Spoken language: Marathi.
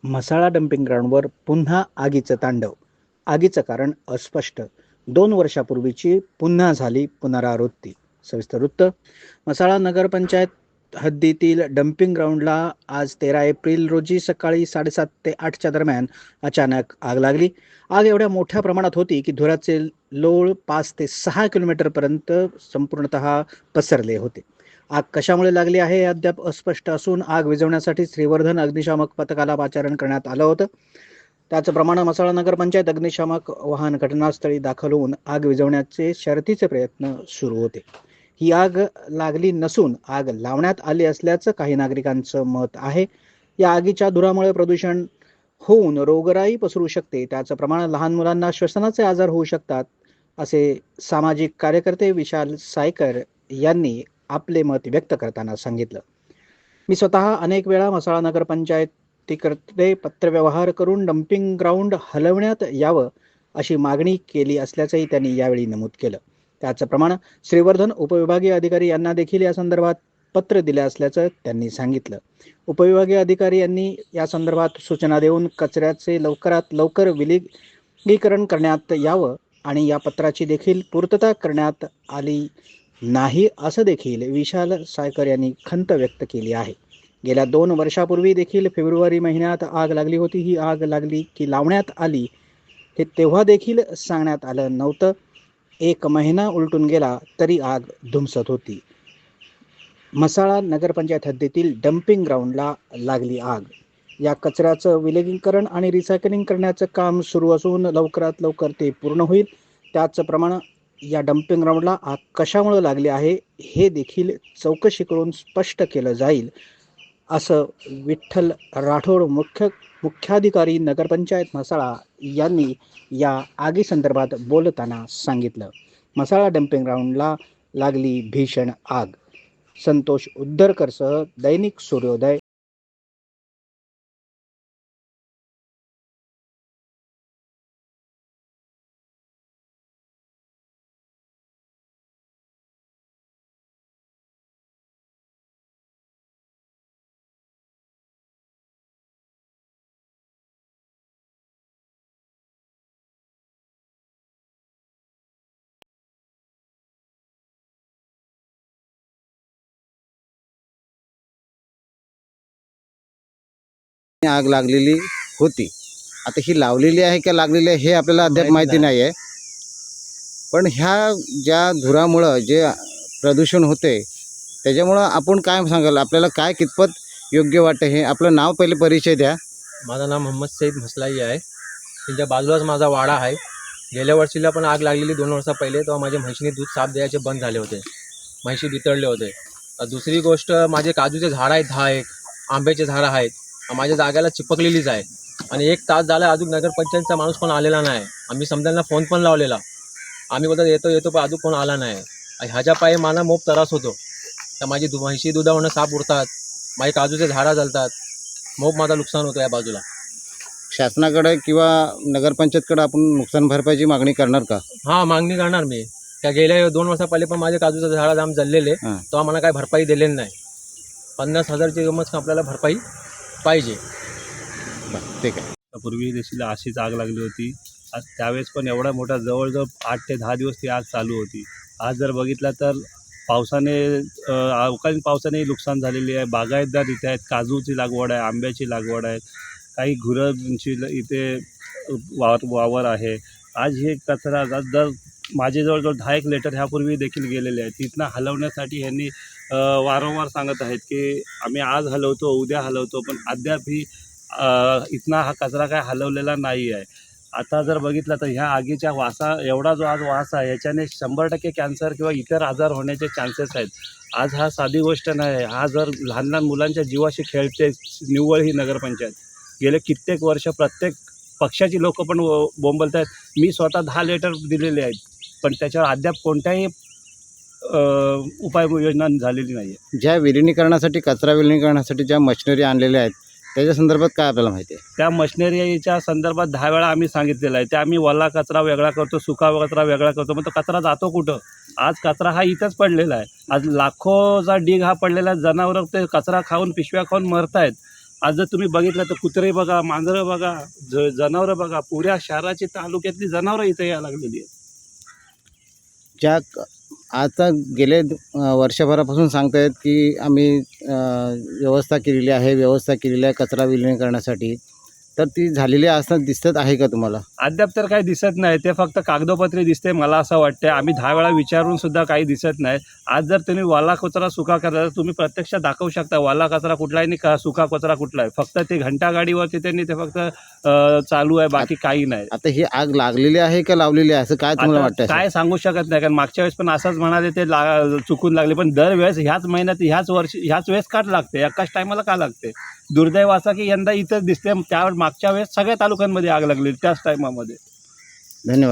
म्हसाळा डम्पिंग ग्राउंडवर पुन्हा आगीचं तांडव. आगीचं कारण अस्पष्ट. 2 वर्षापूर्वीची पुन्हा झाली पुनरावृत्ती. सविस्तर वृत्त. म्हसाळा नगरपंचायत हद्दीतील डम्पिंग ग्राउंडला आज 13 एप्रिल रोजी सकाळी 7:30 ते 8च्या दरम्यान अचानक आग लागली. आग एवढ्या मोठ्या प्रमाणात होती की धुराचे लोळ 5 ते 6 किलोमीटरपर्यंत संपूर्णतः पसरले होते. आग कशामुळे लागली आहे हे अद्याप अस्पष्ट असून आग विझवण्यासाठी श्रीवर्धन अग्निशामक पथकाला पाचारण करण्यात आलं होतं. त्याचप्रमाणे म्हसाळा नगरपंचायत अग्निशामक वाहन घटनास्थळी दाखल होऊन आग विझवण्याचे शर्थीचे प्रयत्न सुरू होते. ही आग लागली नसून आग लावण्यात आली असल्याचं काही नागरिकांचं मत आहे. या आगीच्या धुरामुळे प्रदूषण होऊन रोगराई पसरू शकते. त्याचप्रमाणे लहान मुलांना श्वसनाचे आजार होऊ शकतात, असे सामाजिक कार्यकर्ते विशाल सायकर यांनी आपले मत व्यक्त करताना सांगितलं. मी स्वतः अनेक वेळा म्हसाळा नगरपंचायतीकडे पत्रव्यवहार करून डम्पिंग ग्राउंड हलवण्यात यावं अशी मागणी केली असल्याचंही त्यांनी यावेळी नमूद केलं. त्याचप्रमाणे श्रीवर्धन उपविभागीय अधिकारी यांना देखील या संदर्भात पत्र दिले असल्याचं त्यांनी सांगितलं. उपविभागीय अधिकारी यांनी या संदर्भात सूचना देऊन कचऱ्याचे लवकरात लवकर विलगीकरण करण्यात यावं आणि या पत्राची देखील पूर्तता करण्यात आली नाही असं देखील विशाल सायकर यांनी खंत व्यक्त केली आहे. गेल्या 2 वर्षापूर्वी देखील फेब्रुवारी महिन्यात आग लागली होती. ही आग लागली की लावण्यात आली हे तेव्हा देखील सांगण्यात आलं नव्हतं. 1 महिना उलटून गेला तरी आग धुमसत होती. म्हसाळा नगरपंचायत हद्दीतील डम्पिंग ग्राउंडला लागली आग. या कचऱ्याचं विलगीकरण आणि रिसायकलिंग करण्याचं काम सुरू असून लवकरात लवकर ते पूर्ण होईल. त्याचप्रमाणे या डम्पिंग ग्राउंडला आग कशामुळे लागली आहे हे देखील चौकशी करून स्पष्ट केलं जाईल, असं विठ्ठल राठोड मुख्याधिकारी नगरपंचायत म्हसाळा यांनी या आगीसंदर्भात बोलताना सांगितलं. म्हसाळा डम्पिंग ग्राउंडला लागली भीषण आग. संतोष उद्दरकरसह दैनिक सूर्योदय. आग लागलेली होती. आता ही लावलेली आहे का लागलेली आहे हे आपल्याला अद्याप माहिती नाही आहे. पण ह्या ज्या धुरामुळं जे प्रदूषण होते त्याच्यामुळं आपण काय सांगाल, आपल्याला काय कितपत योग्य वाटतं हे? आपलं नाव पहिले परिचय द्या. माझं नाव मोहम्मद सईद म्हसलाई आहे. त्यांच्या बाजूलाच माझा वाडा आहे. गेल्या वर्षीला पण आग लागलेली 2 वर्षा पहिले, तेव्हा माझ्या म्हशीने दूध साफ द्यायचे बंद झाले होते. म्हशी बितळले होते. दुसरी गोष्ट, माझे काजूचे झाडं आहेत, 10 आंब्याचे झाडं आहेत. माझ्या जागेला चिपकलेलीच आहे. आणि 1 तास झाला अजून नगरपंचायतचा माणूस पण आलेला नाही. आम्ही समजायला फोन पण लावलेला. आम्ही बोलतात येतो येतो पण अजून कोण आला नाही. ह्याच्या पायी मला मोप त्रास होतो. तर माझी म्हशी दुधावरून साप उडतात, माझे काजूचे झाडं जळतात, मोप माझं नुकसान होतं या बाजूला. शासनाकडे किंवा नगरपंचायतकडे आपण नुकसान भरपाईची मागणी करणार का? हां, मागणी करणार मी. त्या गेल्या 2 वर्षा पहिले पण माझे काजूचे झाडं जाम जळलेले, तेव्हा मला काही भरपाई दिलेली नाही. 50,000ची किंमत आपल्याला भरपाई पाहिजे. ठीक आहे. पूर्वी देखील अशीच आग लागली होती. आज त्यावेळेस पण एवढा मोठा जवळजवळ 8 ते 10 दिवस ती आग चालू होती. आज जर बघितलं तर पावसाने अवकाळी पावसाने नुकसान झालेली आहे. बागायतदार इथे आहेत, काजूची लागवड आहे, आंब्याची लागवड आहे, काही गुरांची इथे वावर आहे. आज हे कचरा जर माझे जवळजवळ 10 लिटर ह्यापूर्वी देखील गेलेले आहेत. तिथनं हलवण्यासाठी यांनी वारंवार सांगत आहेत की आम्ही आज हलवतो, उद्या हलवतो, पण अद्यापही इथना हा कचरा काय हलवलेला नाही आहे. आता जर बघितलं तर ह्या आगीच्या एवढा जो आज वास आहे याच्याने 100% कॅन्सर किंवा इतर आजार होण्याचे चान्सेस आहेत. आज हा साधी गोष्ट नाही. हा जर लहान लहान मुलांच्या जीवाशी खेळते निव्वळ ही नगरपंचायत. गेले कित्येक वर्ष प्रत्येक पक्षाची लोक पण बोंबलत आहेत. मी स्वतः 10 लिटर दिलेले आहेत, पण त्याच्यावर अद्याप कोणत्याही उपाययोजना झालेली नाही आहे. ज्या विलिनीकरणासाठी, कचरा विलिनीकरणासाठी ज्या मशिनरी आणलेल्या आहेत त्याच्या संदर्भात काय आपल्याला माहिती आहे? त्या मशिनरीच्या संदर्भात 10 वेळा आम्ही सांगितलेलं आहे. त्या आम्ही ओला कचरा वेगळा करतो, सुका कचरा वेगळा करतो, मग तो कचरा जातो कुठं? आज कचरा हा इथंच पडलेला आहे. आज लाखोचा ढीग हा पडलेला आहे. जनावरं ते कचरा खाऊन, पिशव्या खाऊन मरत आहेत. आज जर तुम्ही बघितलं तर कुत्रे बघा, मांजरं बघा, जनावरं बघा, पुऱ्या शहराची तालुक्यातली जनावरं इथे यायला लागलेली आहेत. आता गेले वर्षभरापासून सांगतायत की आम्ही व्यवस्था केलेली आहे कचरा विल्हेवारीसाठी, तर ती झालेली असताना दिसत आहे का तुम्हाला? अद्याप तर काही दिसत नाही, ते फक्त कागदोपत्री दिसते मला असं वाटतं. आम्ही 10 वेळा विचारून सुद्धा काही दिसत नाही. आज जर तुम्ही वाला कचरा सुका कचरा तुम्ही प्रत्यक्षात दाखवू शकता, वाला कचरा कुठला आहे आणि सुका कचरा कुठला आहे. फक्त ते घंटा गाडीवरती त्यांनी ते फक्त चालू आहे, बाकी काही नाही. आता ही आग लागलेली आहे का लावलेली आहे असं काय तुम्हाला आता वाटतं? काय सांगू शकत नाही, कारण मागच्या वेळेस पण असंच म्हणाले ते चुकून लागले, पण दरवेळेस ह्याच महिन्यात ह्याच वर्षी ह्याच वेळेस का लागते, एकाच टायमाला का लागते? दुर्दैव असा की यंदा इथंच दिसते, त्यावर मागच्या वेळेस सगळ्या तालुक्यांमध्ये आग लागली त्याच टायमामध्ये. धन्यवाद.